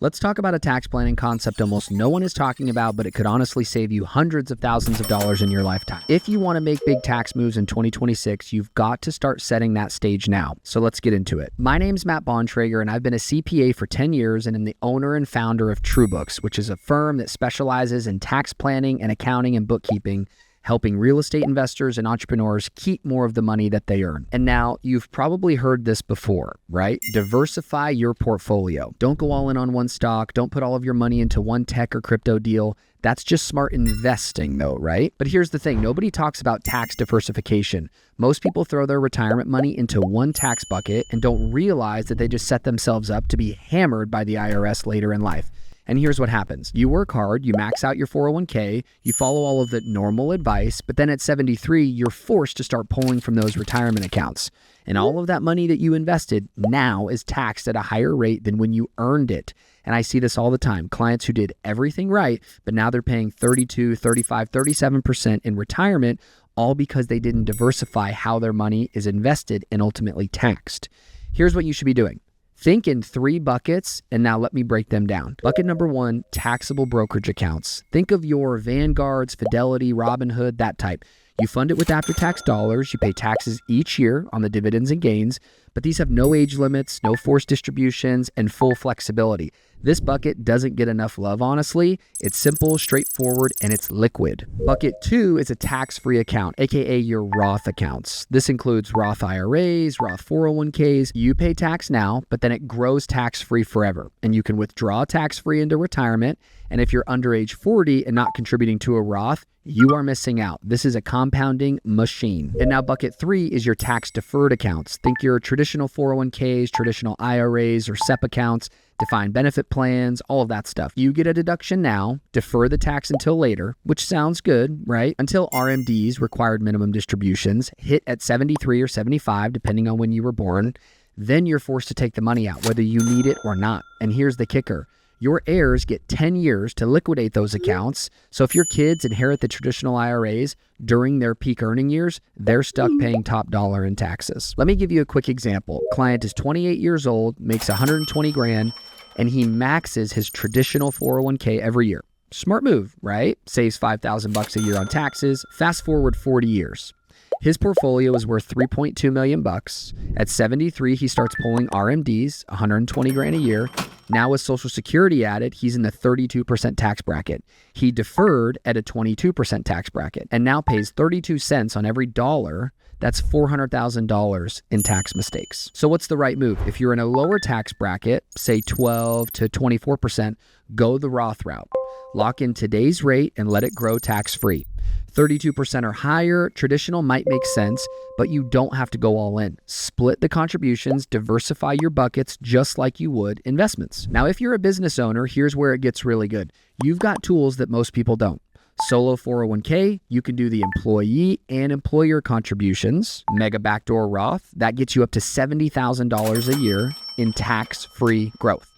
Let's talk about a tax planning concept almost no one is talking about, but it could honestly save you hundreds of thousands of dollars in your lifetime. If you want to make big tax moves in 2026, you've got to start setting that stage now. So let's get into it. My name's Matt Bontrager, and I've been a CPA for 10 years and am the owner and founder of TrueBooks, which is a firm that specializes in tax planning and accounting and bookkeeping, helping real estate investors and entrepreneurs keep more of the money that they earn. And now you've probably heard this before, right? Diversify your portfolio. Don't go all in on one stock. Don't put all of your money into one tech or crypto deal. That's just smart investing though, right? But here's the thing. Nobody talks about tax diversification. Most people throw their retirement money into one tax bucket and don't realize that they just set themselves up to be hammered by the IRS later in life. And here's what happens. You work hard, you max out your 401k, you follow all of the normal advice, but then at 73, you're forced to start pulling from those retirement accounts. And all of that money that you invested now is taxed at a higher rate than when you earned it. And I see this all the time. Clients who did everything right, but now they're paying 32, 35, 37% in retirement, all because they didn't diversify how their money is invested and ultimately taxed. Here's what you should be doing. Think in 3 buckets, and now let me break them down. Bucket number 1, taxable brokerage accounts. Think of your Vanguards, Fidelity, Robinhood, that type. You fund it with after-tax dollars. You pay taxes each year on the dividends and gains, but these have no age limits, no forced distributions, and full flexibility. This bucket doesn't get enough love, honestly. It's simple, straightforward, and it's liquid. Bucket 2 is a tax-free account, aka your Roth accounts. This includes Roth IRAs, Roth 401ks. You pay tax now, but then it grows tax-free forever, and you can withdraw tax-free into retirement. And if you're under age 40 and not contributing to a Roth, you are missing out. This is a compounding machine. And now bucket 3 is your tax-deferred accounts. Think your traditional 401ks, traditional IRAs or SEP accounts, defined benefit plans, all of that stuff. You get a deduction now, defer the tax until later, which sounds good, right? Until RMDs, required minimum distributions, hit at 73 or 75, depending on when you were born. Then you're forced to take the money out, whether you need it or not. And here's the kicker. Your heirs get 10 years to liquidate those accounts. So if your kids inherit the traditional IRAs during their peak earning years, they're stuck paying top dollar in taxes. Let me give you a quick example. Client is 28 years old, makes 120 grand, and he maxes his traditional 401k every year. Smart move, right? Saves $5,000 a year on taxes. Fast forward 40 years. His portfolio is worth $3.2 million. At 73, he starts pulling RMDs, 120 grand a year. Now with Social Security added, he's in the 32% tax bracket. He deferred at a 22% tax bracket and now pays 32 cents on every dollar. That's $400,000 in tax mistakes. So what's the right move? If you're in a lower tax bracket, say 12 to 24%, go the Roth route. Lock in today's rate and let it grow tax-free. 32% or higher, traditional might make sense, but you don't have to go all in. Split the contributions, diversify your buckets just like you would investments. Now, if you're a business owner, here's where it gets really good. You've got tools that most people don't. Solo 401k, you can do the employee and employer contributions. Mega backdoor Roth, that gets you up to $70,000 a year in tax-free growth.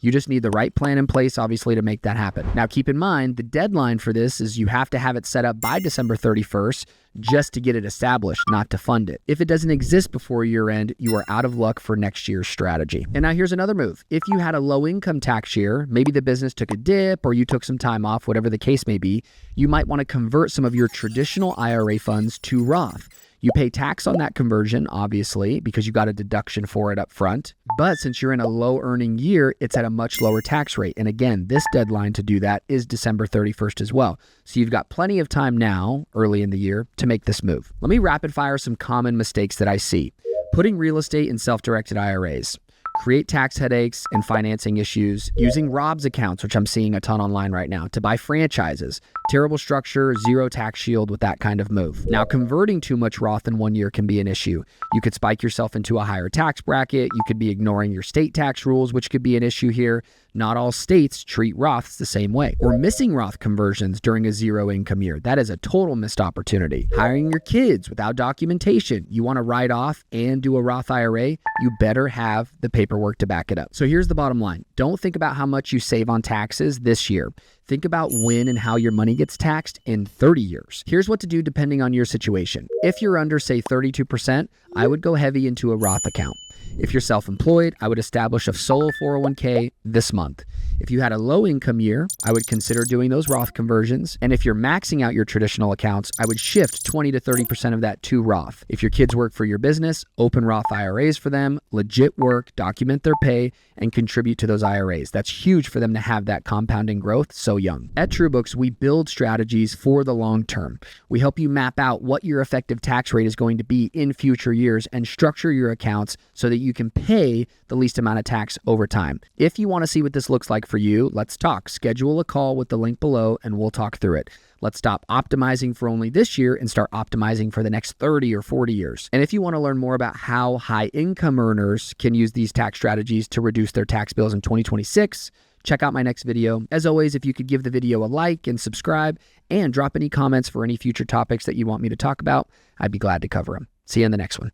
You just need the right plan in place, obviously, to make that happen. Now, keep in mind, the deadline for this is you have to have it set up by December 31st just to get it established, not to fund it. If it doesn't exist before year end, you are out of luck for next year's strategy. And now here's another move. If you had a low income tax year, maybe the business took a dip or you took some time off, whatever the case may be, you might want to convert some of your traditional IRA funds to Roth. You pay tax on that conversion, obviously, because you got a deduction for it up front. But since you're in a low earning year, it's at a much lower tax rate. And again, this deadline to do that is December 31st as well. So you've got plenty of time now, early in the year, to make this move. Let me rapid fire some common mistakes that I see. Putting real estate in self-directed IRAs. Create tax headaches and financing issues. Using Rob's accounts, which I'm seeing a ton online right now, to buy franchises. Terrible structure, zero tax shield with that kind of move. Now, converting too much Roth in 1 year can be an issue. You could spike yourself into a higher tax bracket. You could be ignoring your state tax rules, which could be an issue here. Not all states treat Roths the same way. Or missing Roth conversions during a zero income year. That is a total missed opportunity. Hiring your kids without documentation. You want to write off and do a Roth IRA, you better have the paperwork to back it up. So here's the bottom line. Don't think about how much you save on taxes this year. Think about when and how your money gets taxed in 30 years. Here's what to do depending on your situation. If you're under, say, 32%, I would go heavy into a Roth account. If you're self-employed, I would establish a solo 401k this month. month. If you had a low income year, I would consider doing those Roth conversions. And if you're maxing out your traditional accounts, I would shift 20 to 30% of that to Roth. If your kids work for your business, open Roth IRAs for them, legit work, document their pay, and contribute to those IRAs. That's huge for them to have that compounding growth so young. At TrueBooks, we build strategies for the long term. We help you map out what your effective tax rate is going to be in future years and structure your accounts so that you can pay the least amount of tax over time. If you want to see what this looks like for you, let's talk. Schedule a call with the link below and we'll talk through it. Let's stop optimizing for only this year and start optimizing for the next 30 or 40 years. And if you want to learn more about how high income earners can use these tax strategies to reduce their tax bills in 2026, check out my next video. As always, if you could give the video a like and subscribe and drop any comments for any future topics that you want me to talk about, I'd be glad to cover them. See you in the next one.